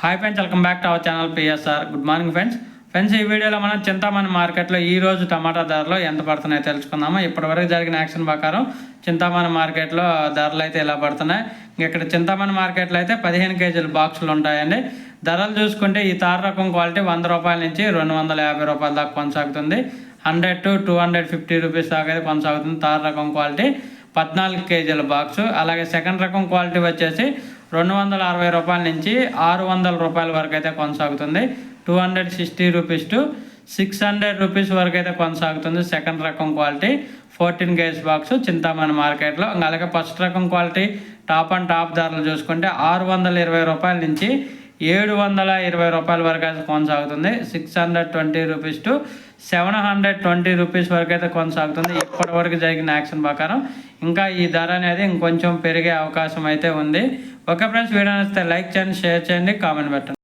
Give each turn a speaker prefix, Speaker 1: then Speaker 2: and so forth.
Speaker 1: Hi friends, welcome back to our channel PSR. Good morning friends ఈ వీడియోలో మనం చింతామణి మార్కెట్లో ఈ రోజు టమాటా ధరలు ఎంత పడుతున్నాయో తెలుసుకుందాము. ఇప్పటివరకు జరిగిన యాక్షన్ ప్రకారం చింతామణి మార్కెట్లో ధరలు అయితే ఇలా పడుతున్నాయి. ఇక్కడ చింతామణి మార్కెట్లో అయితే 15 కేజీల బాక్సులు ఉంటాయండి. ధరలు చూసుకుంటే ఈ తార్ రకం క్వాలిటీ 100 రూపాయల నుంచి 250 రూపాయల దాకా కొనసాగుతుంది. 100 to 250 రూపీస్ దాకా అయితే కొనసాగుతుంది తార్ రకం క్వాలిటీ 14 కేజీల బాక్సు. అలాగే సెకండ్ రకం క్వాలిటీ వచ్చేసి 260 రూపాయల నుంచి 600 రూపాయల వరకు అయితే కొనసాగుతుంది. 260 రూపీస్ టు 600 రూపీస్ వరకు అయితే కొనసాగుతుంది సెకండ్ రకం క్వాలిటీ 14 కేజీ బాక్స్ చింతామణి మార్కెట్లో. అలాగే ఫస్ట్ రకం క్వాలిటీ టాప్ అండ్ టాప్ ధరలు చూసుకుంటే 620 రూపాయల నుంచి 720 రూపాయల వరకు అయితే కొనసాగుతుంది. 620 రూపీస్ టు 720 రూపీస్ వరకు అయితే కొనసాగుతుంది. ఇప్పటి వరకు జరిగిన యాక్షన్ ప్రకారం ఇంకా ఈ ధర అనేది ఇంకొంచెం పెరిగే అవకాశం అయితే ఉంది. ఓకే ఫ్రెండ్స్, వీడియో నచ్చితే లైక్ చేయండి, షేర్ చేయండి, కామెంట్ పెట్టండి.